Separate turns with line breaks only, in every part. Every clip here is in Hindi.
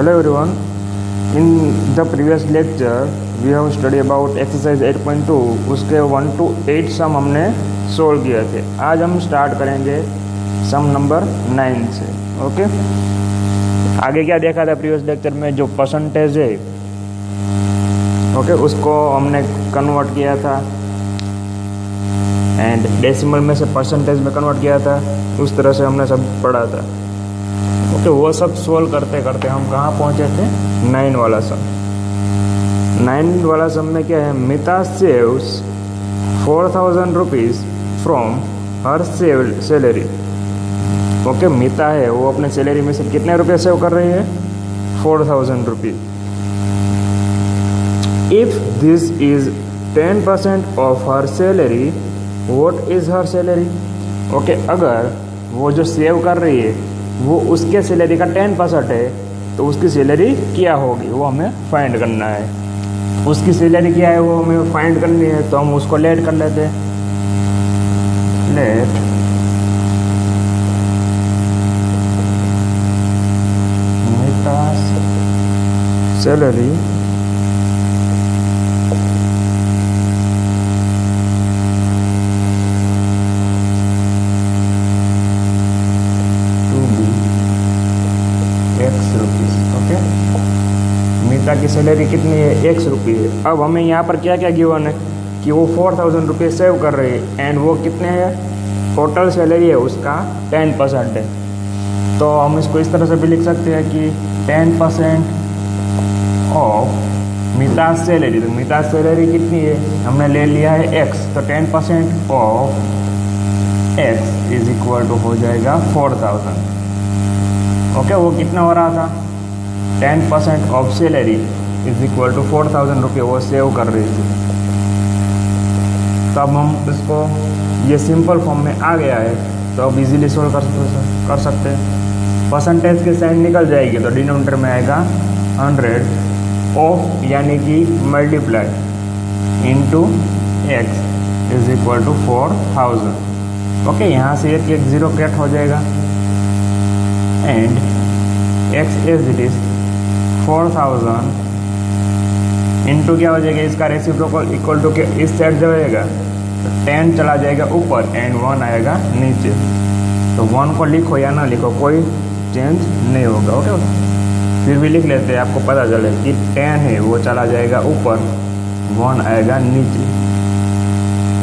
Hello everyone. In the previous lecture we have studied about exercise 8.2. उसके 1 to 8 सम हमने सोल्व किए थे। आज हम स्टार्ट करेंगे सम नंबर 9 से। ओके, आगे क्या देखा था प्रीवियस लेक्चर में, जो परसेंटेज है ओके उसको हमने कन्वर्ट किया था एंड डेसिमल में से परसेंटेज में कन्वर्ट किया था। उस तरह से हमने सब पढ़ा था। ओके, वो सब सोल्व करते करते हम कहाँ पहुँचे थे? 9 वाला सम। 9 वाला सम में क्या है? मिता saves 4000 rupees from her salary. Okay, मिता है वो अपने सैलरी में से कितने रुपए सेव कर रही है? 4000 rupees. If this is 10% of her salary, what is her salary? Okay, अगर वो जो सेव कर रही है वो उसके सैलरी का 10% है तो उसकी सैलरी क्या होगी वो हमें फाइंड करना है। उसकी सैलरी क्या है वो हमें फाइंड करनी है, तो हम उसको लेट कर लेते हैं। लेट सैलरी की सैलरी कितनी है? X रुपये है। अब हमें यहाँ पर क्या क्या गिवन है कि वो 4000 रुपये सेव कर रही है एंड वो कितने है? टोटल सैलरी है उसका 10% है। तो हम इसको इस तरह से भी लिख सकते हैं कि 10% ऑफ मिता सैलरी। तो मिता सैलरी कितनी है? हमने ले लिया है X, तो 10% of X is equal to हो जाएगा 4000। ओके, वो कितना हो रहा था? 10% of salary is equal to 4000 रुपये वो सेव कर रही थी। तब हम इसको ये सिंपल फॉर्म में आ गया है तो अब इजीली सोल्व कर सकते हैं। परसेंटेज के साइन निकल जाएगी तो डिनोमिनेटर में आएगा 100 ऑफ यानी कि multiply into x is equal to 4000। Okay, यहाँ से एक जीरो कट हो जाएगा and x as it is 4000 into क्या हो जाएगा? इसका रेसिप्रोकल इक्वल टू के इस साइड जाएगा तो 10 चला जाएगा ऊपर एंड 1 आएगा नीचे। तो 1 को लिखो या ना लिखो कोई चेंज नहीं होगा। ओके, फिर भी लिख लेते हैं, आपको पता चले कि 10 है वो चला जाएगा ऊपर, 1 आएगा नीचे।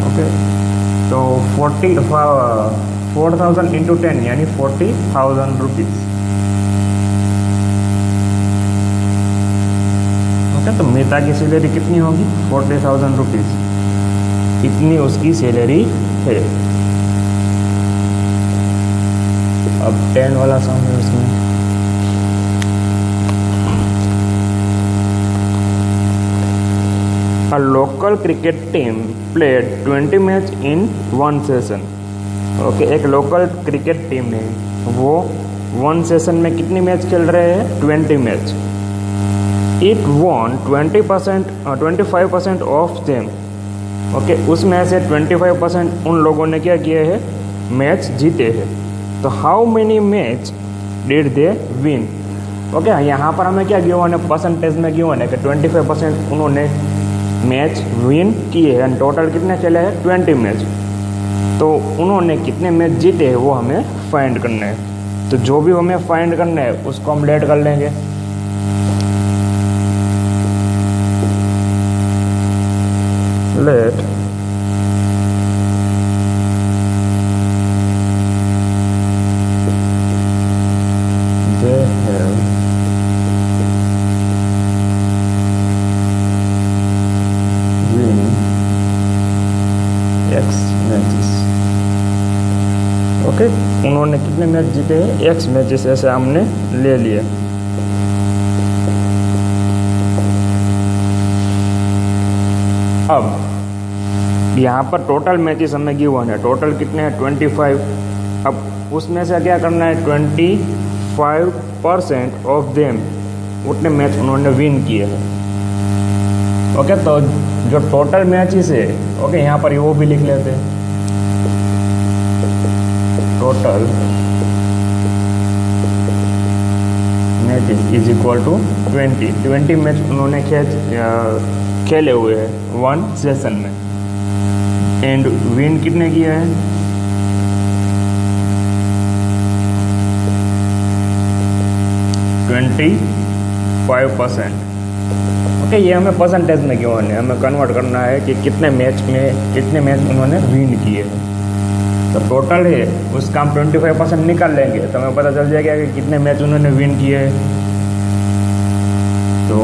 ओके, तो 4000 इंटू 10 यानी 40,000 रुपीज़। तो मिता की सैलरी कितनी होगी? 40,000 रुपीज़। इतनी उसकी सैलरी है। अब 10 वाला सम है उसमें। A local cricket team played 20 match in one session। Okay, एक लोकल क्रिकेट टीम है वो 1 सेशन में कितनी मैच खेल रहे हैं? 20 match. It won 25% of them. Okay, उसमें से 25% उन लोगों ने क्या किया है? मैच जीते हैं। तो how many match did they win? Okay, यहाँ पर हमें क्या गिवन है? परसेंटेज में गिवन है कि 25% उन्होंने मैच विन किए हैं। टोटल कितने खेले हैं? 20 मैच। तो उन्होंने कितने मैच जीते हैं वो हमें फाइंड करना है। तो जो भी हमें फाइंड करना है उसको हम लेट कर लेंगे। Let they have win X matches. Okay, उन्होंने कितने मैच जीते हैं? X मैचेस ऐसे हमने ले लिए। अब यहाँ पर टोटल मैचेस हमें गिवन है। टोटल कितने हैं? 25। अब उसमें से क्या करना है? 25% ऑफ देम उतने मैच उन्होंने विन किए हैं। ओके, तो जो टोटल मैचेस है ओके यहाँ पर वो भी लिख लेते हैं। Total 20 is equal to 20 match उन्होंने खेले हुए हैं 1 सेशन में। एंड विन कितने किए हैं? 25%। ओके, ये हमें परसेंटेज में क्यों है, हमें कन्वर्ट करना है कि कितने मैच उन्होंने विन किए हैं। तो टोटल है उसका हम 25% निकाल लेंगे तो हमें पता चल जाएगा कि कितने मैच उन्होंने विन किए हैं। तो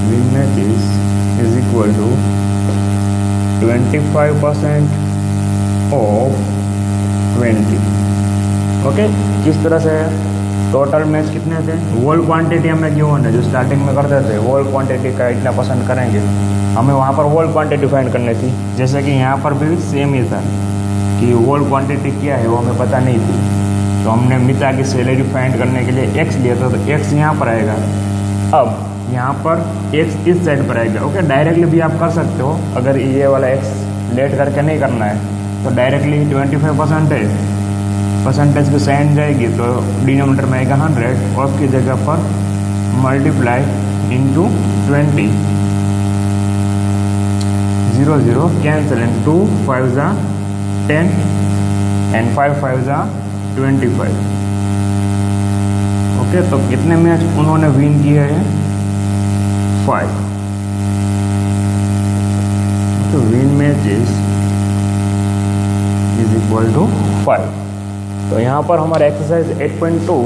win matches is equal to 25% of 20। Okay, किस तरह से टोटल मैच कितने थे, वॉल क्वांटिटी हमें गिवन है, जो स्टार्टिंग में करते थे वॉल क्वांटिटी का इतना परसेंट करेंगे, हमें वहाँ पर वॉल क्वांटिटी फाइंड करनी थी। जैसे कि यहाँ पर भी सेम ही था कि वॉल क्वांटिटी क्या है वो हमें पता नहीं थी, तो हमने मिता की सैलरी फाइंड करने के लिए एक्स लिया था, तो एक्स यहाँ पर आएगा। अब यहाँ पर एक्स इस साइड पर आएगा। ओके, डायरेक्टली भी आप कर सकते हो, अगर ये वाला एक्स लेट करके नहीं करना है तो डायरेक्टली 25% है, परसेंटेज की साइन जाएगी तो डिनोमिनेटर में आएगा 100 और उसकी जगह पर मल्टीप्लाई इंटू 20, 0 0 कैंसिल एंड 2 5 ज़ा 10 एंड 5 5 ज़ा 25। ओके, तो कितने मैच उन्होंने विन किए हैं? 5। तो win matches is equal to 5। तो यहाँ पर हमारा एक्सरसाइज 8.2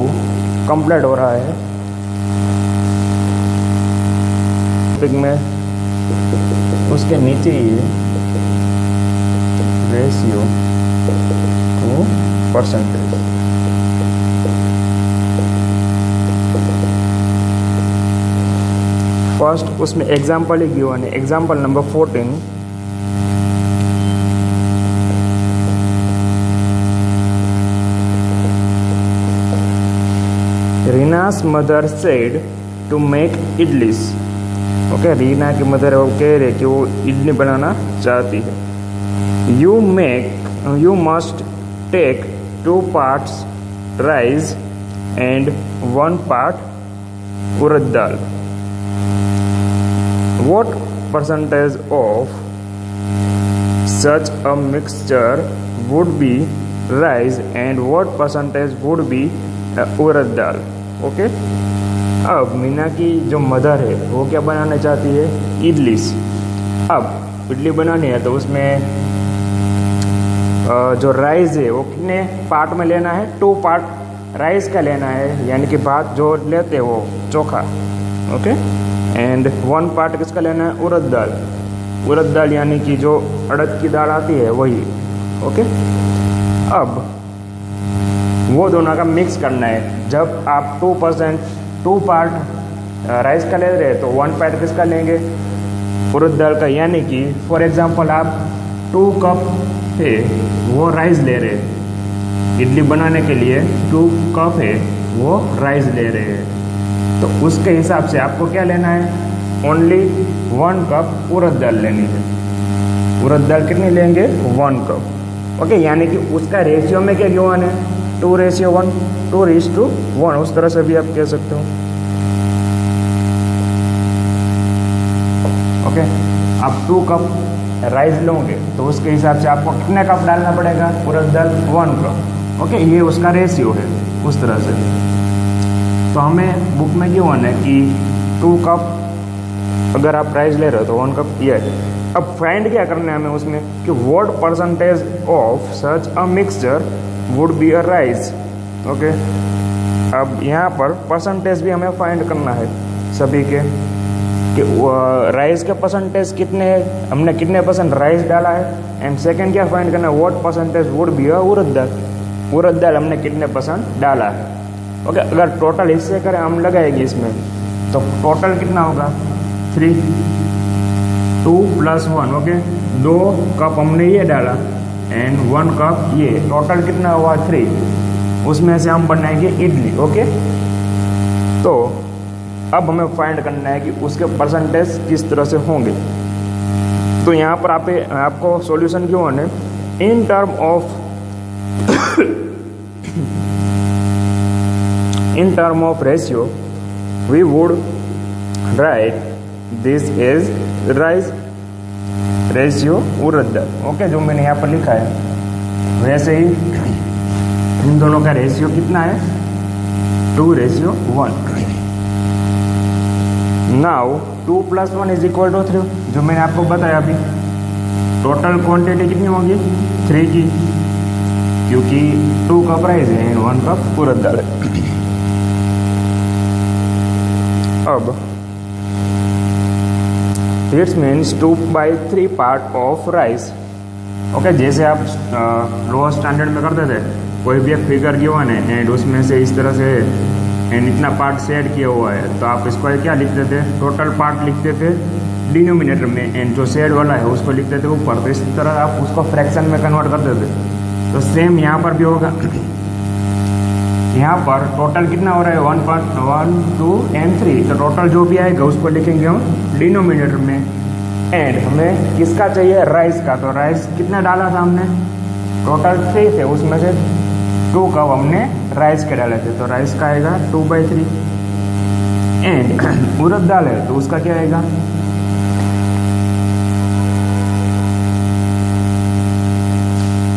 कंप्लीट हो रहा है। टॉपिक में उसके नीचे ही रेशियो टू परसेंटेज। फर्स्ट उसमें एग्जाम्पल ही गिवन है, example number 14। रीना's mother said to make idlis। Okay, Reena की मदर वो कह रहे कि वो इडली बनाना चाहती है। You must take 2 parts rice and 1 part urad dal. What percentage of such a mixture would be rice and what percentage would be urad dal? Okay, अब मीना की जो मदर है वो क्या बनाना चाहती है? इडली। अब इडली बनानी है तो उसमें जो राइस है वो कितने पार्ट में लेना है? 2 पार्ट राइस का लेना है, यानी कि भात जो लेते हैं वो चोखा। ओके, एंड 1 पार्ट किसका लेना है? उड़द दाल। उड़द दाल यानी कि जो अड़द की दाल आती है वही। ओके, अब वो दोनों का मिक्स करना है। जब आप 2 पार्ट राइस का ले रहे हैं तो 1 पार्ट किसका लेंगे? उड़द दाल का, यानी कि फॉर एग्जांपल आप 2 कप है वो राइस ले रहे हैं, इडली बनाने के लिए 2 कप है वो राइस ले रहे हैं, तो उसके हिसाब से आपको क्या लेना है? ओनली 1 कप उड़द दाल लेनी है। उड़द दाल कितनी लेंगे? 1 कप। ओके, यानी कि उसका रेशियो में क्या गिवन है? 2:1, 2:1, उस तरह से भी आप कह सकते हो। ओके, आप 2 कप राइस लोगे तो उसके हिसाब से आपको कितने कप डालना पड़ेगा? उड़द दाल 1 कप। ओके, ये उसका रेशियो है उस तरह से। तो हमें बुक में क्यों है कि 2 कप अगर आप राइस ले रहे हो तो 1 कप ये है। अब फाइंड क्या करना है हमें उसमें कि what percentage of such a mixture would be a rice. Okay, अब यहाँ पर परसेंटेज भी हमें फाइंड करना है सभी के, कि राइस के परसेंटेज कितने हैं, हमने कितने परसेंट राइस डाला है, एंड सेकंड क्या फाइंड करना है? What percentage would be a urad dal. उड़द दाल हमने कितने परसेंट डाला है। ओके, अगर टोटल हिस्से करें हम लगाएंगे इसमें तो टोटल कितना होगा? 3, 2 + 1। ओके, 2 कप हमने ये डाला एंड 1 कप ये, टोटल कितना हुआ? 3। उसमें से हम बनाएंगे इडली। ओके, तो अब हमें फाइंड करना है कि उसके परसेंटेज किस तरह से होंगे। तो यहाँ पर आपको सॉल्यूशन क्यों है? In term of In term of ratio, we would write this as rice ratio urad dal. Okay, जो मैंने यहाँ पर लिखा है वैसे ही इन दोनों का रेशियो कितना है, 2:1। नाउ 2 + 1 = 3, जो मैंने आपको बताया अभी। टोटल क्वांटिटी कितनी होगी, 3 की, क्योंकि 2 कप राइस है एंड 1 कप उड़द दाल है। अब it's means 2/3 part of rice. Okay, जैसे आप लोअर स्टैंडर्ड में करते थे, कोई भी एक फिगर गिवन है एंड उसमें से इस तरह से एंड इतना पार्ट सेट किया हुआ है, तो आप इसको क्या लिखते थे, टोटल पार्ट लिखते थे डिनोमिनेटर में एंड जो शेड वाला है उसको लिखते थे ऊपर। तो इस तरह आप उसको फ्रैक्शन में कन्वर्ट करते थे। तो सेम यहाँ पर भी होगा। यहाँ पर टोटल कितना हो रहा है, 1, 2 एंड 3। तो टोटल जो भी आएगा उसको लिखेंगे हम डिनोमिनेटर में। एंड हमें किसका चाहिए, राइस का। तो राइस कितना डाला था हमने, टोटल 3 थे, उसमें से 2 कप हमने राइस के डाले थे, तो राइस का आएगा 2/3। एंड उड़द दाल है तो उसका क्या आएगा,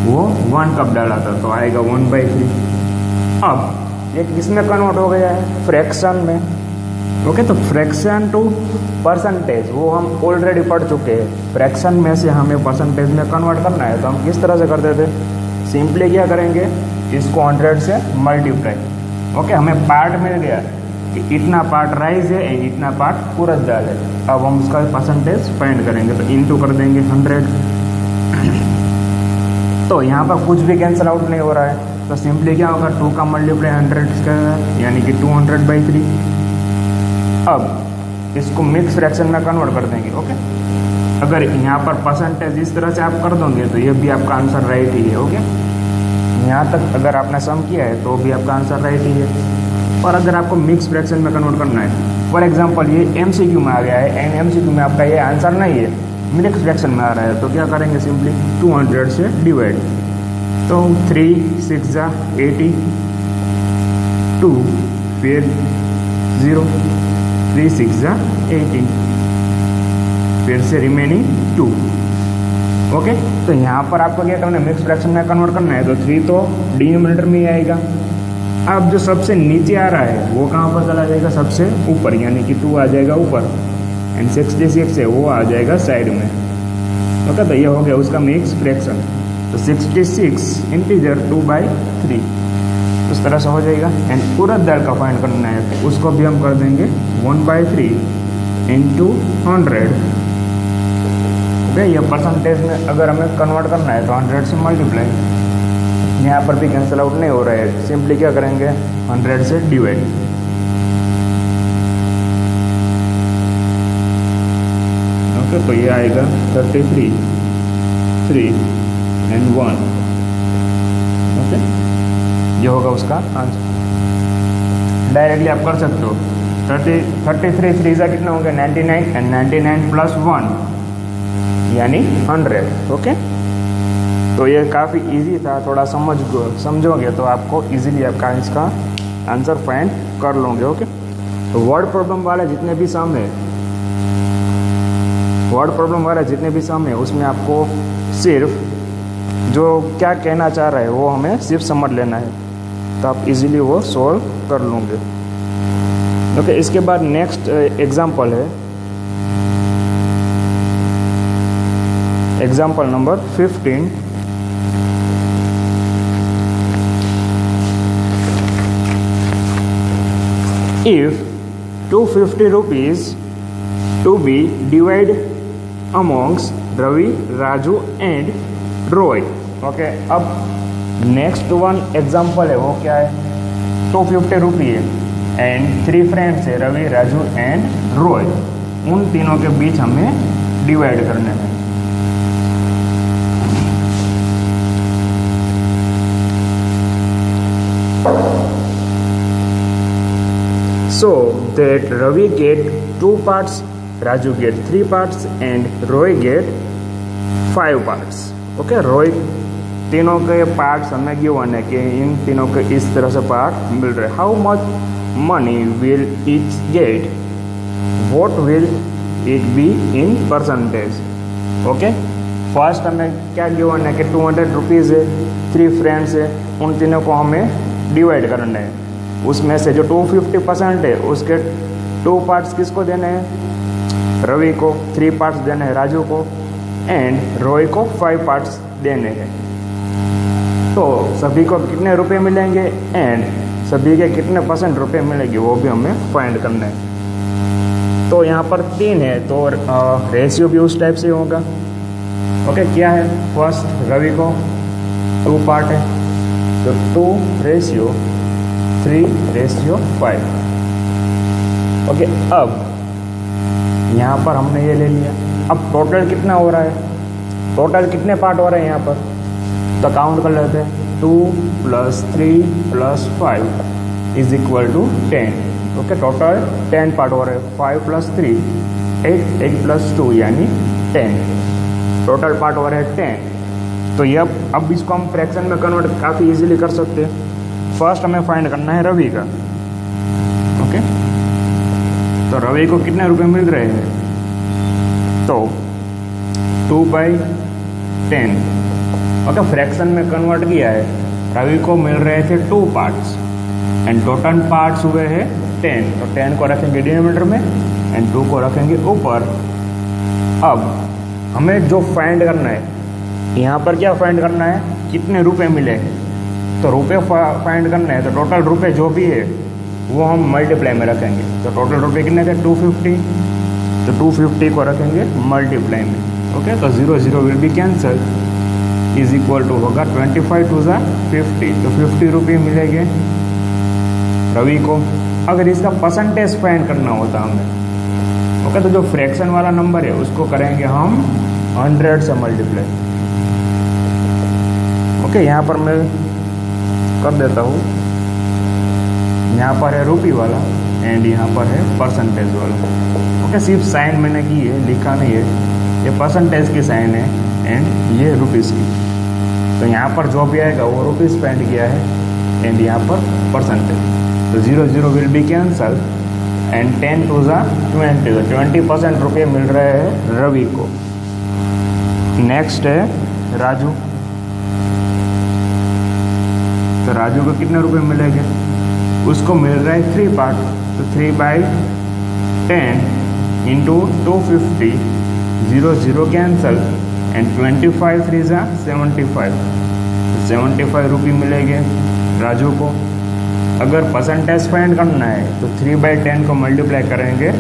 वो 1 कप डाला था तो आएगा 1/3। अब ये किसमें कन्वर्ट हो गया है, फ्रैक्शन में। ओके, तो फ्रैक्शन टू परसेंटेज वो हम ऑलरेडी पढ़ चुके हैं। फ्रैक्शन में से हमें परसेंटेज में कन्वर्ट करना है, तो हम किस तरह से करते थे, सिंपली क्या करेंगे, इसको 100 से मल्टीप्लाई। ओके, हमें पार्ट मिल गया कि इतना पार्ट राइस है एंड इतना पार्ट उड़द दाल है। अब हम उसका परसेंटेज फाइंड करेंगे, तो इनटू कर देंगे 100। तो यहाँ पर कुछ भी कैंसिल आउट नहीं हो रहा है, तो सिंपली क्या होगा, 2 का मल्टीप्लाई 100 का, यानी कि 200/3। अब इसको मिक्स फ्रैक्शन में कन्वर्ट कर देंगे। ओके, अगर यहाँ पर परसेंटेज इस तरह से आप कर दोगे तो ये भी आपका आंसर राइट ही है। ओके, यहाँ तक अगर आपने सम किया है तो भी आपका आंसर राइट ही है। और अगर आपको मिक्स फ्रैक्शन में कन्वर्ट करना है, फॉर एग्जांपल ये MCQ में आ गया है एंड MCQ में आपका ये आंसर नहीं है, मिक्स फ्रैक्शन में आ रहा है, तो क्या करेंगे, सिंपली 200 से डिवाइड। तो 3 6 80, 2 फिर 0, 3 6 18, फिर से रिमेनिंग 2। ओके, तो यहाँ पर आपको क्या करना है, मिक्स फ्रैक्शन में कन्वर्ट करना है, तो 3 तो डिनोमिनेटर में ही आएगा। अब जो सबसे नीचे आ रहा है वो कहाँ पर चला जाएगा, सबसे ऊपर, यानी कि 2 आ जाएगा ऊपर एंड 66 है वो आ जाएगा साइड में। ओके, तो ये हो गया उसका मिक्स फ्रैक्शन। तो 66 इंटीजर 2/3 उस तरह से हो जाएगा। एंड उड़द दाल का फाइंड करना है, तो उसको भी हम कर देंगे 1/3 इंटू 100। ओके, ये परसेंटेज में अगर हमें कन्वर्ट करना है तो 100 से मल्टीप्लाई। यहाँ पर भी कैंसिल आउट नहीं हो रहा है, सिंपली क्या करेंगे, 100 से डिवाइड। ओके, तो ये आएगा 33, 3 एंड 1। ओके, ये होगा उसका आंसर। डायरेक्टली आप कर सकते हो। 33 3 कितना होंगे, 99 एंड 99 + 1 यानी 100। ओके, तो ये काफ़ी इजी था, थोड़ा समझोगे तो आपको इजीली आपका इसका आंसर फाइंड कर लोगे। ओके, तो वर्ड प्रॉब्लम वाले जितने भी सम है उसमें आपको सिर्फ जो क्या कहना चाह रहा है वो हमें सिर्फ समझ लेना है, तो आप इजीली वो सॉल्व कर लोगे। ओके, इसके बाद नेक्स्ट एग्जाम्पल है, example number 15। If 250 rupees to be divided amongst Ravi, Raju and Roy। Okay, अब नेक्स्ट वन एग्जाम्पल है वो क्या है, 250 रुपये है एंड 3 फ्रेंड्स है, रवि, राजू एंड रॉय। उन तीनों के बीच हमें डिवाइड करने हैं। So that Ravi get 2 parts, Raju get 3 parts and Roy get 5 parts। Okay, Roy तीनों के पार्ट्स हमें गिवन है कि इन तीनों के इस तरह से पार्ट मिल रहे। How much money will each get, what will it be in percentage. Okay, first हमें क्या गिवन है कि 200 रुपीज़ है, 3 फ्रेंड्स है, उन तीनों को हमें डिवाइड करना है। उसमें से जो 250% है उसके 2 पार्ट्स किसको देने हैं, रवि को, 3 पार्ट्स देने हैं राजू को, एंड रोय को 5 पार्ट्स देने हैं। तो सभी को कितने रुपए मिलेंगे एंड सभी के कितने % रुपए मिलेंगे वो भी हमें फाइंड करना है। तो यहाँ पर 3 है तो रेशियो भी उस टाइप से होगा। ओके, क्या है, फर्स्ट रवि को 2 पार्ट है तो 2:3:5। ओके, अब यहाँ पर हमने ये ले लिया। अब टोटल कितना हो रहा है, टोटल कितने पार्ट हो रहे हैं यहाँ पर, तो काउंट कर लेते हैं। 2 + 3 + 5 is equal to 10। Okay, total 10 part हो रहे हैं। 5 + 3 8, 8 + 2 यानी 10, टोटल पार्ट हो रहे हैं 10। तो ये अब इसको हम फ्रैक्शन में कन्वर्ट काफ़ी इजीली कर सकते हैं। फर्स्ट हमें फाइंड करना है रवि का। ओके, तो रवि को कितने रुपए मिल रहे हैं, तो 2/10। ओके, फ्रैक्शन में कन्वर्ट किया है। रवि को मिल रहे थे 2 पार्ट्स एंड टोटल पार्ट्स हुए हैं 10, तो 10 को रखेंगे डिनोमिनेटर में एंड 2 को रखेंगे ऊपर। अब हमें जो फाइंड करना है, यहाँ पर क्या फाइंड करना है, कितने रुपए मिले हैं, तो रुपए फाइंड करना है। तो टोटल रुपए जो भी है वो हम मल्टीप्लाई में रखेंगे। तो टोटल रुपए कितने थे, 250, तो 250 को रखेंगे मल्टीप्लाई में। ओके, तो 0 0 will be cancel, is equal to होगा 25 2 50, तो 50 रुपये मिलेंगे रवि को। अगर इसका परसेंटेज फाइंड करना होता हमें, ओके, तो जो फ्रैक्शन वाला नंबर है उसको करेंगे हम 100 से मल्टीप्लाई। ओके, यहाँ पर मैं कर देता हूँ, यहाँ पर है रुपी वाला एंड यहाँ पर है परसेंटेज वाला। ओके, सिर्फ साइन मैंने की है, लिखा नहीं है। ये परसेंटेज की साइन है एंड ये रुपीज़ की। तो यहाँ पर जो भी आएगा वो रुपीज़ स्पेंड किया है एंड यहाँ पर परसेंटेज। तो 0 0 विल बी कैंसल एंड 10 2 20, तो 20% रुपये मिल रहे हैं रवि को। नेक्स्ट है राजू, तो राजू को कितने रुपए मिलेंगे, उसको मिल रहा है 3 पार्ट, तो 3/10 इंटू 250, 0 0 कैंसल एंड 25 3 75, तो 75 रुपये मिलेंगे राजू को। अगर परसेंटेज फाइंड करना है तो 3/10 को मल्टीप्लाई करेंगे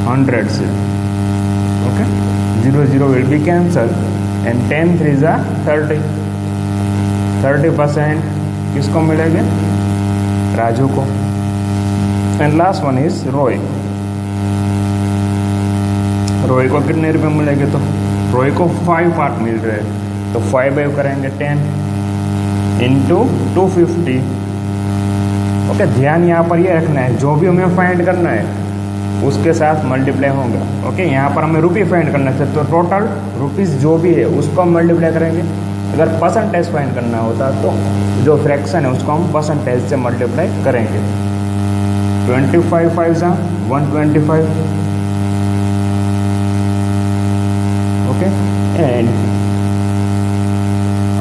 100 से। Okay, 0 0 will be cancel and 10 3 30, 30% किसको मिलेंगे, राजू को। एंड लास्ट वन इज रोय, रोय को कितने रुपए मिलेंगे, तो रोय को 5 पार्ट मिल रहे हैं, तो 5 करेंगे 10 इंटू 250। ओके, ध्यान यहाँ पर ये रखना है, जो भी हमें फाइंड करना है उसके साथ मल्टीप्लाई होगा। ओके, यहाँ पर हमें रुपये फाइंड करना है तो टोटल रुपीज़ जो भी है उसको हम मल्टीप्लाई करेंगे। अगर परसेंटेज फाइंड करना होता तो जो फ्रैक्शन है उसको हम परसेंटेज से मल्टीप्लाई करेंगे। 25 5 125। ओके, एंड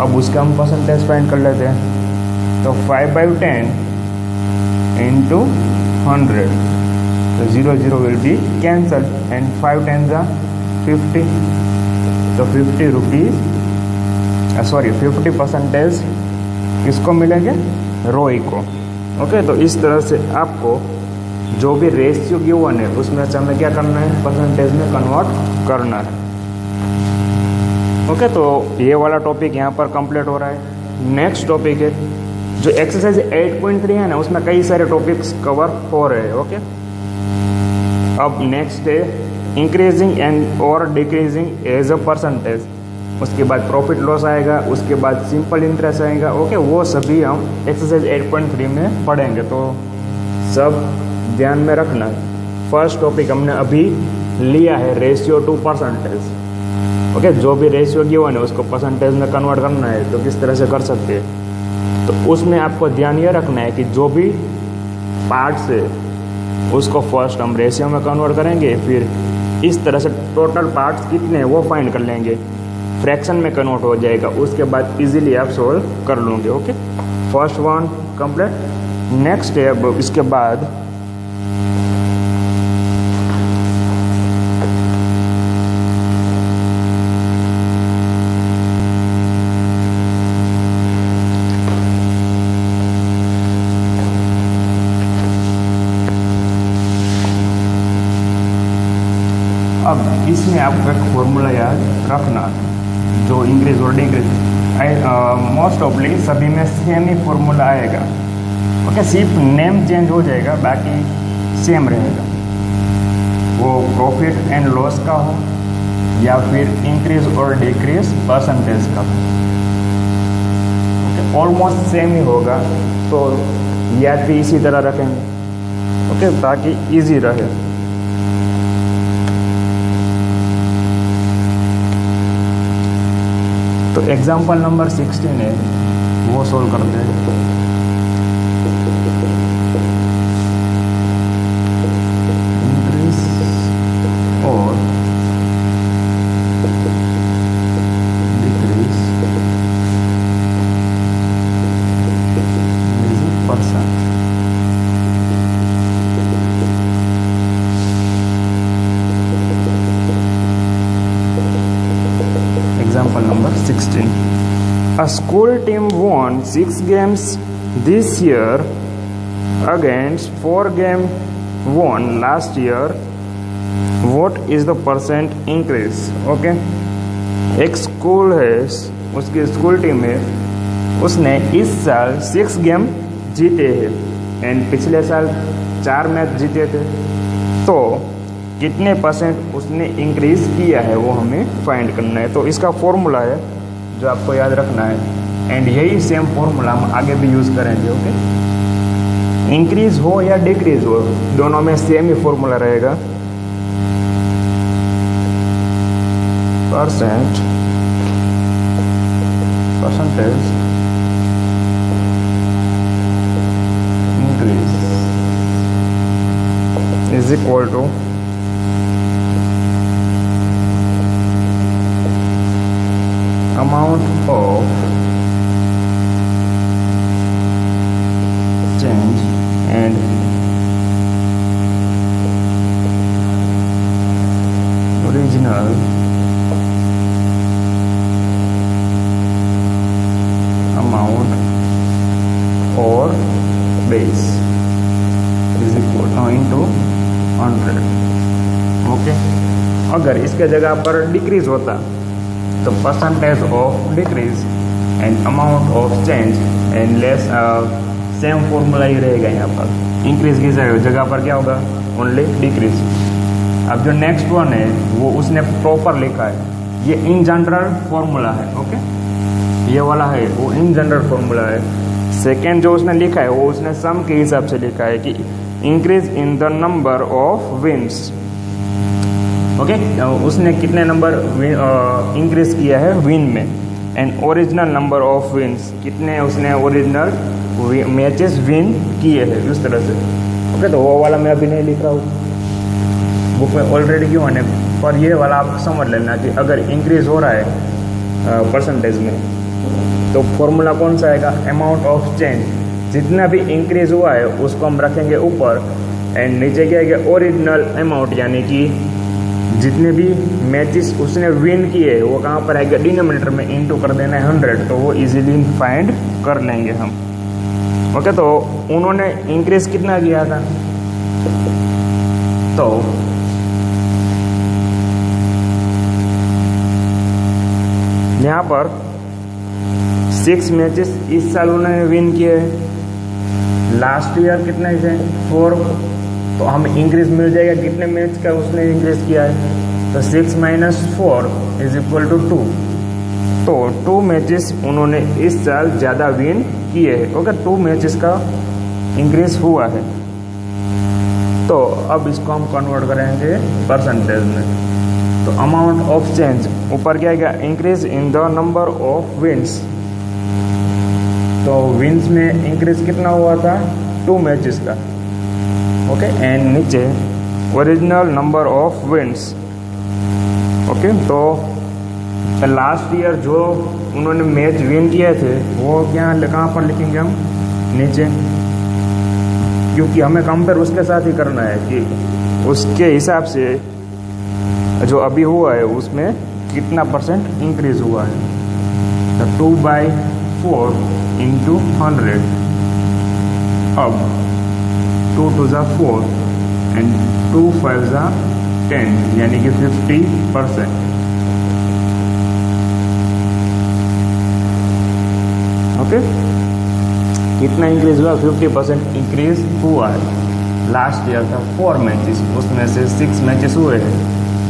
अब उसका हम परसेंटेज फाइंड कर लेते हैं। तो 5/10 इंटू 100, तो 0 0 विल बी कैंसल एंड 5 10 50, तो 50 रुपीज़ 50% किसको मिलेंगे, रोय को। ओके, तो इस तरह से आपको जो भी रेशियो गिवन है उसमें से हमें क्या करना है, परसेंटेज में कन्वर्ट करना है। ओके, तो ये वाला टॉपिक यहाँ पर कंप्लीट हो रहा है। नेक्स्ट टॉपिक है जो एक्सरसाइज 8.3 है ना, उसमें कई सारे टॉपिक्स कवर हो रहे हैं। ओके, अब नेक्स्ट है इंक्रीजिंग एंड और डिक्रीजिंग एज अ परसेंटेज, उसके बाद प्रॉफिट लॉस आएगा, उसके बाद सिंपल इंटरेस्ट आएगा। ओके, वो सभी हम एक्सरसाइज 8.3 में पढ़ेंगे, तो सब ध्यान में रखना। फर्स्ट टॉपिक हमने अभी लिया है रेशियो टू परसेंटेज। ओके, जो भी रेशियो गिवन है उसको परसेंटेज में कन्वर्ट करना है तो किस तरह से कर सकते हैं। तो उसमें आपको ध्यान ये रखना है कि जो भी पार्ट्स है उसको फर्स्ट हम रेशियो में कन्वर्ट करेंगे, फिर इस तरह से टोटल पार्ट्स कितने हैं वो फाइंड कर लेंगे, फ्रैक्शन में कन्वर्ट हो जाएगा, उसके बाद इजीली आप सोल्व कर लोगे। Okay, first one complete. Next है अब इसके बाद अब इसमें आपको एक फॉर्मूला याद रखना, जो इंक्रीज और डिक्रीज मोस्ट ऑफली सभी में सेम ही फॉर्मूला आएगा। ओके, सिर्फ नेम चेंज हो जाएगा, बाकी सेम रहेगा। वो प्रॉफिट एंड लॉस का हो या फिर इंक्रीज और डिक्रीज परसेंटेज का हो, ओके, ऑलमोस्ट सेम ही होगा। तो याद भी इसी तरह रखेंगे, ओके, ताकि इजी रहे। तो एग्जाम्पल नंबर 16 है, वो सोल्व करते हैं। इंक्रीज और decrease percent. Example number 16. A school team won 6 games this year against 4 games won last year. What is the percent increase? Okay. एक स्कूल है, उसकी स्कूल टीम है, उसने इस साल 6 गेम जीते हैं एंड पिछले साल 4 मैच जीते थे। तो कितने परसेंट उसने इंक्रीज किया है वो हमें फाइंड करना है। तो इसका फॉर्मूला है जो आपको याद रखना है, एंड यही सेम फॉर्मूला हम आगे भी यूज़ करेंगे। ओके, इंक्रीज हो या डिक्रीज हो, दोनों में सेम ही फॉर्मूला रहेगा। Percentage increase is equal to amount of change and original amount or base is equal into 100। Okay, अगर इसके जगह पर डिक्रीज होता तो percentage of decrease and amount of change and less same formula ही रहेगा यहाँ पर। इंक्रीज की जगह पर क्या होगा, ओनली डिक्रीज। अब जो नेक्स्ट वन है वो उसने प्रॉपर लिखा है, ये इन जनरल फॉर्मूला है। ओके, ये वाला है वो इन जनरल फॉर्मूला है। सेकेंड जो उसने लिखा है वो उसने सम के हिसाब से लिखा है कि increase in the number of wins. Okay, उसने कितने नंबर इंक्रीज किया है विन में, and original number of wins, कितने उसने ओरिजिनल मैचेस विन किए हैं, उस तरह से। ओके, तो वो वाला मैं अभी नहीं लिख रहा हूँ, बुक में ऑलरेडी क्यों है, पर ये वाला आप समझ लेना कि अगर इंक्रीज हो रहा है परसेंटेज में तो फॉर्मूला कौन सा आएगा, अमाउंट ऑफ चेंज। जितना भी इंक्रीज हुआ है उसको हम रखेंगे ऊपर, एंड नीचे क्या है ओरिजिनल अमाउंट, यानी कि जितने भी मैचेस उसने विन किए वो कहाँ पर आएगा, डिनोमिनेटर में इनटू कर देना है 100, तो वो इजीली फाइंड कर लेंगे हम। ओके, तो उन्होंने इंक्रीज कितना किया था, तो यहाँ पर 6 मैचेस इस साल उन्होंने विन किए, लास्ट ईयर कितने थे 4, तो हम इंक्रीज मिल जाएगा कितने मैच का उसने इंक्रीज किया है, तो 6 - 4 इज इक्वल टू 2। तो 2 मैचेस उन्होंने इस साल ज़्यादा विन किए हैं। ओके, 2 मैचेस का इंक्रीज हुआ है। तो अब इसको हम कन्वर्ट करेंगे परसेंटेज में। तो अमाउंट ऑफ चेंज ऊपर क्या है, increase in the number of wins. तो विंस में इंक्रीज कितना हुआ था, 2 मैचेस का। ओके, एंड नीचे original number of wins. Okay, तो लास्ट ईयर जो उन्होंने मैच विन किए थे वो कहाँ पर लिखेंगे हम, नीचे, क्योंकि हमें कंपेयर उसके साथ ही करना है कि उसके हिसाब से जो अभी हुआ है उसमें कितना % इंक्रीज हुआ है। तो 2/4 इंटू 100, अब 2 to the 4 एंड 2 5 the 10, यानी कि 50%। ओके, कितना इंक्रीज हुआ, 50% इंक्रीज हुआ है। लास्ट ईयर था 4 मैचेस, उसमें से 6 मैचेस हुए हैं,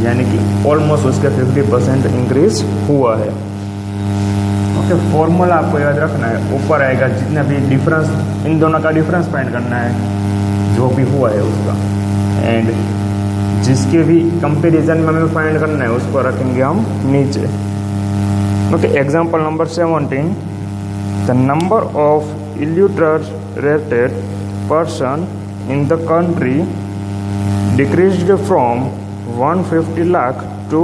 यानी कि ऑलमोस्ट उसका 50% इंक्रीज हुआ है। ओके, फॉर्मूला आपको याद रखना है, ऊपर आएगा जितना भी डिफरेंस, इन दोनों का डिफरेंस फाइंड करना है जो भी हुआ है उसका, एंड जिसके भी कंपैरिजन में हमें फाइंड करना है उसको रखेंगे हम नीचे। Okay, example number 17, the number of illiterate person in the country decreased from 150 lakh to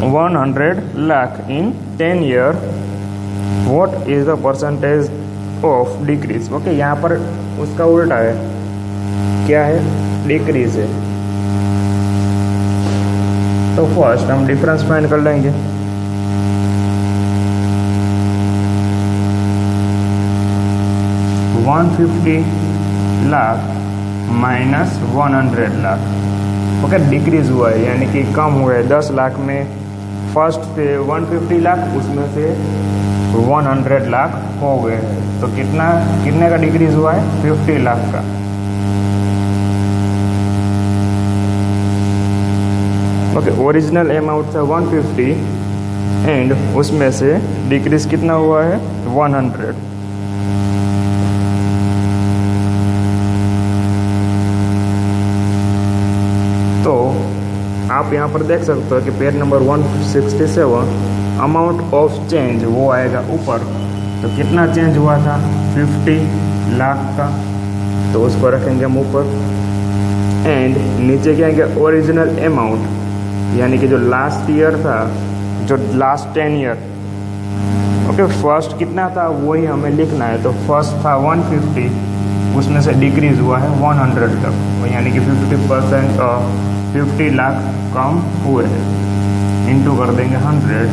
100 lakh in 10 year. What is the percentage of decrease? Okay, यहाँ पर उसका उल्टा है, क्या है, डिक्रीज है। तो फर्स्ट हम डिफरेंस फाइंड कर लेंगे। $150 lakh minus 100 lakh. Okay, decrease हुआ है यानी कि कम हुआ है। 10 लाख में फर्स्ट से 150 लाख, उसमें से 100 लाख हो गए हैं। तो कितने का डिक्रीज हुआ है, 50 लाख का। ओके, ओरिजिनल अमाउंट था 150 एंड उसमें से डिक्रीज कितना हुआ है, 100। तो आप यहाँ पर देख सकते हो कि page number 167 amount of change वो आएगा ऊपर। तो कितना चेंज हुआ था, 50 लाख का, तो उसको रखेंगे हम ऊपर। एंड नीचे क्या है, ओरिजिनल अमाउंट, यानी कि जो लास्ट ईयर था, जो लास्ट 10 ईयर। ओके, फर्स्ट कितना था वही हमें लिखना है। तो फर्स्ट था 150, उसमें से डिक्रीज हुआ है 100 तक, यानी कि 50% 50 लाख कम हुए हैं। इंटू कर देंगे 100,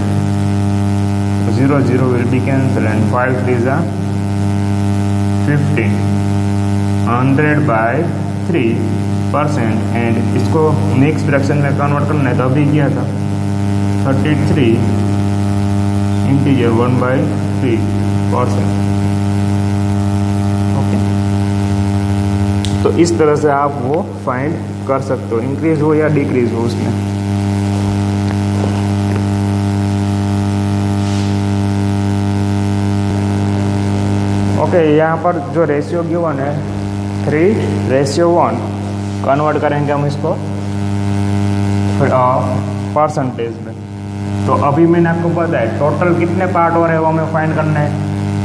0 0 विल बी कैंसल एंड 5 3 जा 15, 100/3%। एंड इसको नेक्स्ट फ्रैक्शन में कन्वर्ट करना है, तो अभी किया था 33 इंटीजर 1/3%। ओके, तो इस तरह से आप वो फाइंड कर सकते हो, इंक्रीज हो या डिक्रीज हो उसमें। ओके, यहाँ पर जो रेशियो गिवन है 3:1, कन्वर्ट करेंगे हम इसको परसेंटेज में। तो अभी मैंने आपको बताया टोटल कितने पार्ट हो रहे हैं वो हमें फाइंड करना है।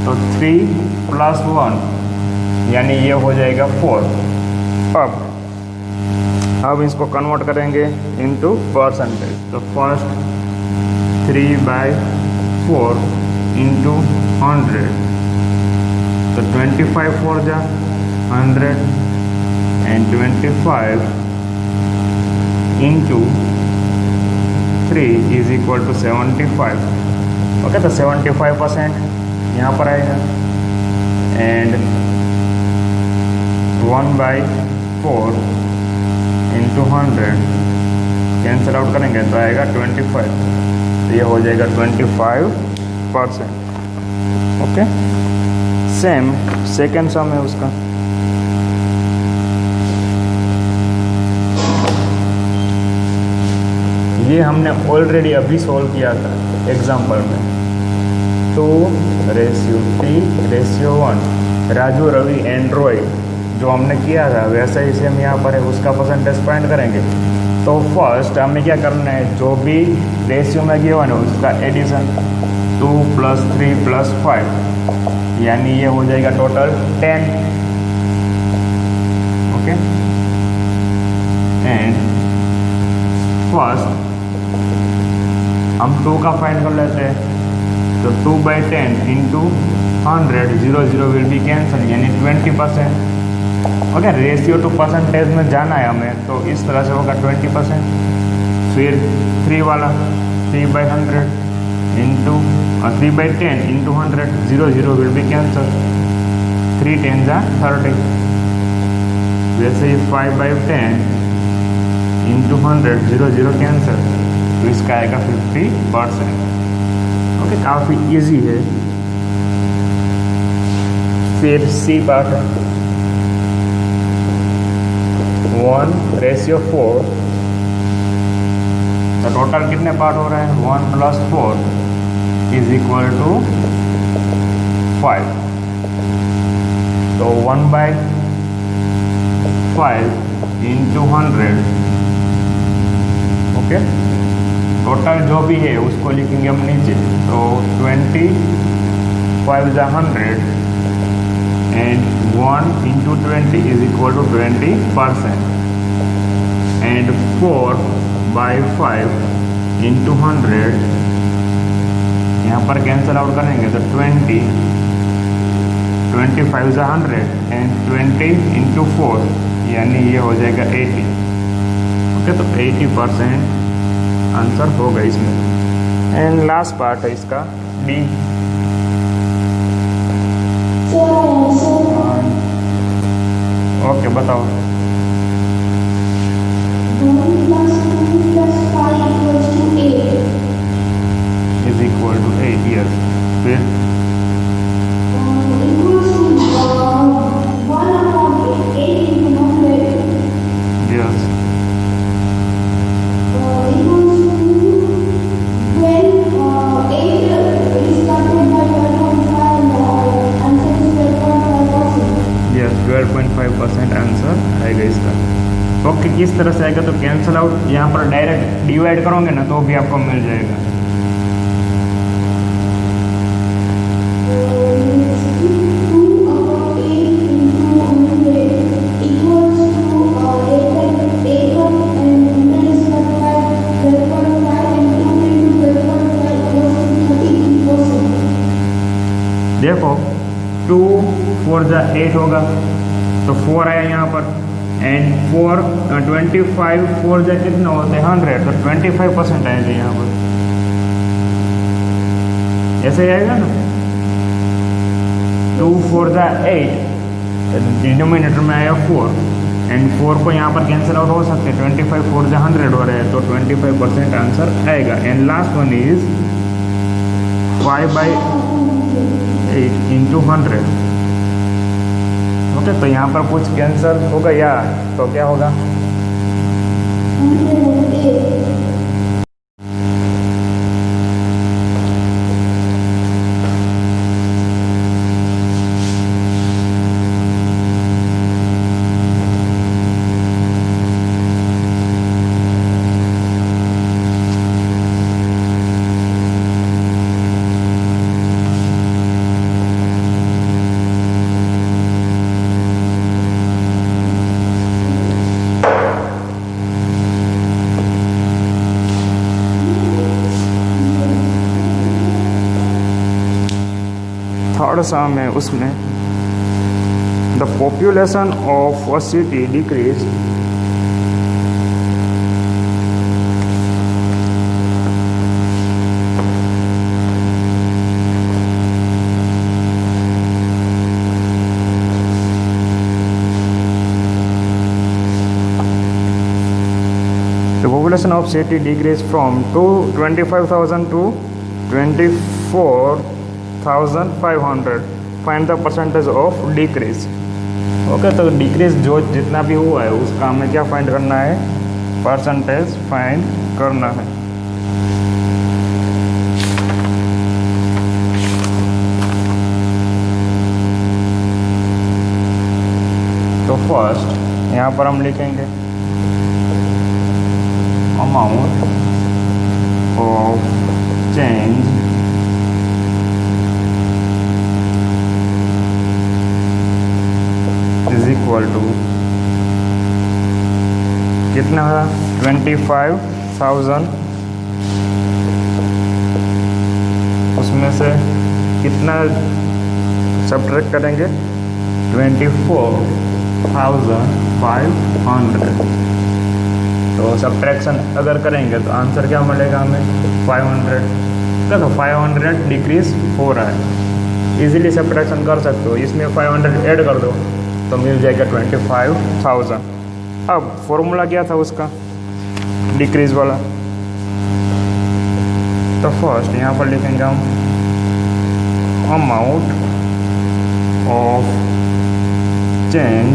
तो 3 + 1 यानी ये हो जाएगा 4। अब इसको कन्वर्ट करेंगे इनटू परसेंटेज। तो फर्स्ट 3/4 इंटू 100, तो 25 4 जा 100 and 25 into 3 is equal to 75। Okay, तो 75% यहाँ पर आएगा एंड 1/4 इंटू 100 कैंसिल आउट करेंगे तो आएगा 25। तो ये हो जाएगा 25%। ओके, सेम सेकेंड सम है उसका। ये हमने ऑलरेडी अभी सॉल्व किया था एग्जाम्पल में, 2:3:1 राजू रवि एंड रॉय जो हमने किया था वैसा ही सेम यहाँ पर है, उसका परसेंटेज फाइंड करेंगे। तो फर्स्ट हमें क्या करना है, जो भी रेशियो में गिवन है उसका एडिशन 2 + 3 + 5, यानी ये हो जाएगा टोटल 10। ओके, एंड फर्स्ट हम 2 का फाइंड कर लेते हैं। तो 2/10 × 100, 0 0 विल बी कैंसल, यानी 20%। ओके, रेशियो टू परसेंटेज में जाना है हमें, तो इस तरह से होगा 20%। फिर 3 वाला 3/100 इंटू 3/10 × 100, 0 0 विल बी कैंसल, 3 10 = 30। वैसे ही 5/10 × 100, 0 0 कैंसल, तो इसका आएगा 50%। ओके, काफ़ी इजी है। फिर सी पार्ट है 1/4। तो टोटल कितने पार्ट हो रहे हैं, 1 + 4 = 5। तो 1/5 × 100। ओके, टोटल जो भी है उसको लिखेंगे हम नीचे। तो 25 × 100 एंड 1 × 20 = 20%। एंड 4/5 × 100, यहाँ पर कैंसल आउट करेंगे तो 20, 25 × 100 एंड 20 × 4, यानी ये हो जाएगा 80। ओके, तो 80% आंसर होगा इसमें। एंड लास्ट पार्ट है इसका डी। ओके, बताओ।
1 + 2 + 5 = 8
= 8 years। फिर
equals to 1/8 × 100
yes,
equals to 12. 8 is divided by 12.5 and answer is 12.5%.
Yes 12.5% answer आएगा इसका। ओके, किस तरह से आएगा, तो कैंसल आउट यहाँ पर डायरेक्ट डिवाइड करोगे ना तो भी आपको मिल जाएगा। देखो 2 4 × 8 होगा, तो 4 आया यहाँ पर, एंड 4 25 4 × कितना होते हैं 100, तो 25% आएगा यहाँ पर। ऐसे ही आएगा ना, 2 4 × 8, डिनोमिनेटर में आया 4, एंड 4 को यहाँ पर कैंसिल आउट हो सकते हैं, 25 4 × 100 हो रहे हैं, तो 25% आंसर आएगा। And last one is 5/8 × 100। Okay, तो यहाँ पर कुछ कैंसिल होगा या तो क्या होगा,
108.
थर्ड सम है, उसमें the population of a city decrease the population of city decreased from 25,000 to 24,500. Find the percentage of decrease. Okay, तो डिक्रीज जो जितना भी हुआ है उसका हमें क्या फाइंड करना है, परसेंटेज फाइंड करना है। तो फर्स्ट यहाँ पर हम लिखेंगे amount of change is equal to कितना है 25,000, उसमें से कितना सब्ट्रैक्ट करेंगे 24,500। तो सब्ट्रैक्शन अगर करेंगे तो आंसर क्या मिलेगा हमें 500। देखो 500 डिक्रीज हो रहा है, इजीली सब्ट्रैक्शन कर सकते हो, इसमें 500 ऐड कर दो तो मिल जाएगा 25,000। अब फॉर्मूला क्या था उसका डिक्रीज वाला, तो फर्स्ट यहाँ पर लिखेंगे हम amount of change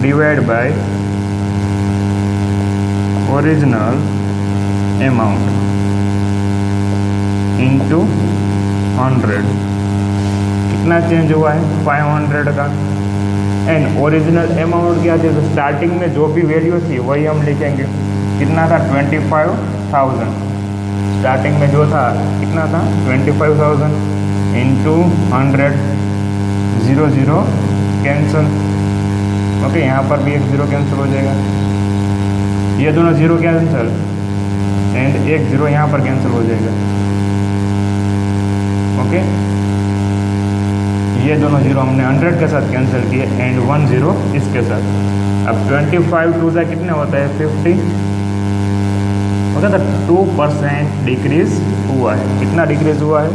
divide by original amount into 100। कितना चेंज हुआ है 500 का, एंड ओरिजिनल अमाउंट क्या थी, तो स्टार्टिंग में जो भी वैल्यू थी वही हम लिखेंगे। कितना था 25,000, स्टार्टिंग में जो था कितना था 25,000 इंटू 100, 0 0 कैंसिल। ओके, यहाँ पर भी एक 0 कैंसिल हो जाएगा, ये दोनों 0 कैंसिल एंड एक 0 यहाँ पर कैंसिल हो जाएगा। ओके, ये दोनों 0 हमने 100 के साथ कैंसिल किए एंड 1 0 इसके साथ। अब 25 टू से कितने होता है 50। ओके, तो 2% डिक्रीज हुआ है। कितना डिक्रीज हुआ है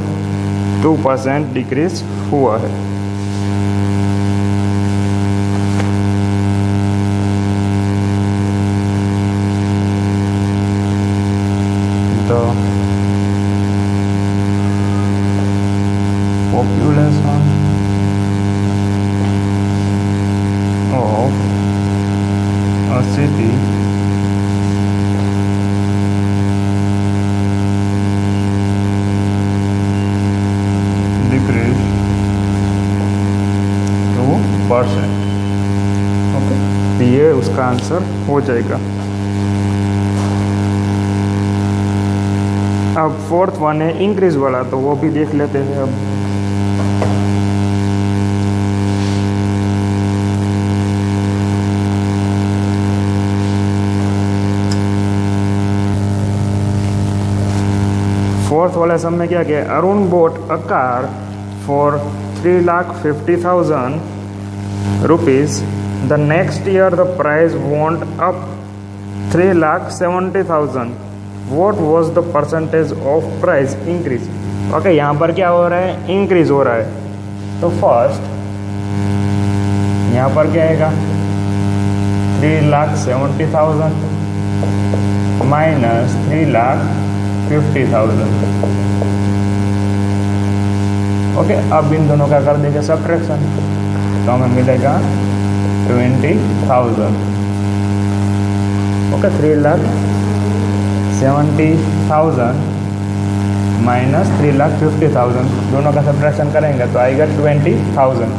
2% डिक्रीज हुआ है। तो population of a city decreased 2%। Okay, तो ये उसका आंसर हो जाएगा। अब फोर्थ वन है इंक्रीज वाला, तो वो भी देख लेते हैं। अब फोर्थ वाले सब में क्या किया, Arun boat a car for 3,50,000 rupees. The next year the price want up 3,70,000। What was the percentage of price increase. Okay, यहाँ पर क्या हो रहा है इंक्रीज हो रहा है, तो फर्स्ट यहाँ पर क्या आएगा 3,70,000 माइनस 3,50,000। ओके, अब इन दोनों का कर देंगे सब्ट्रैक्शन, तो हमें मिलेगा 20,000। ओके, 3,70,000 माइनस 3,50,000, दोनों का सब्ट्रैक्शन करेंगे तो आएगा 20,000।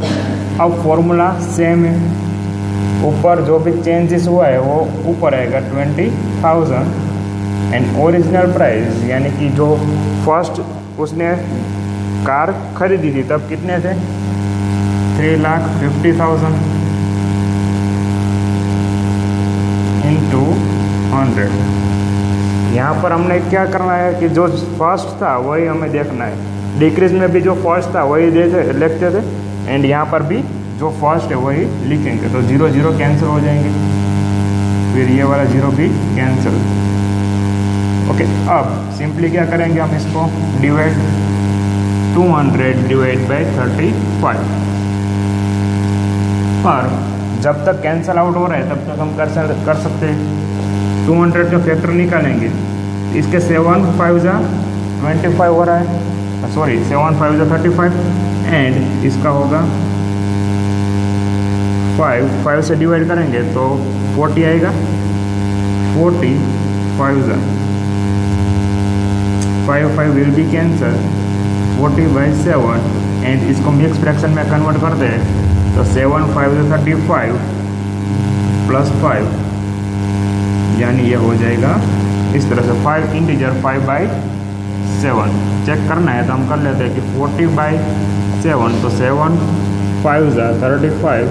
अब फॉर्मूला सेम है, ऊपर जो भी चेंजेस हुआ है वो ऊपर आएगा 20,000 एंड ओरिजिनल प्राइस, यानी कि जो फर्स्ट उसने कार खरीदी थी तब कितने थे 3,50,000 इंटू 100। यहाँ पर हमने क्या करना है कि जो फर्स्ट था वही हमें देखना है, डिक्रीज में भी जो फर्स्ट था वही लिखते थे एंड यहाँ पर भी जो फर्स्ट है वही लिखेंगे, तो 0 0 कैंसिल हो जाएंगे, फिर ये वाला 0 भी कैंसिल। ओके, अब सिंपली क्या करेंगे हम इसको डिवाइड 200 डिवाइड बाई 35। पर जब तक कैंसिल आउट हो रहा है तब तक हम कर सकते हैं। 200 का फैक्टर निकालेंगे, इसके 7 5 जा 25 हो रहा है, सॉरी 7 5 जा 35 एंड इसका होगा 5 से डिवाइड करेंगे तो 40 आएगा। 40 5 जा 5 विल बी कैंसल 40/7 एंड इसको मिक्स फ्रैक्शन में कन्वर्ट कर दे तो 7 5 35 प्लस 5 यानी ये हो जाएगा इस तरह से 5 इंटीजर 5/7। चेक करना है तो हम कर लेते हैं कि 40/7 तो 7 5 ज़ा 35।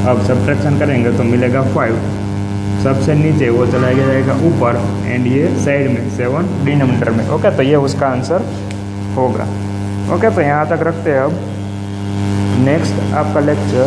अब सब्ट्रैक्शन करेंगे तो मिलेगा 5, सबसे नीचे वो चला जाएगा ऊपर एंड ये साइड में 7 डिनोमिनेटर में। ओके, तो ये उसका आंसर होगा। ओके, तो यहाँ तक रखते हैं। अब नेक्स्ट आपका लेक्चर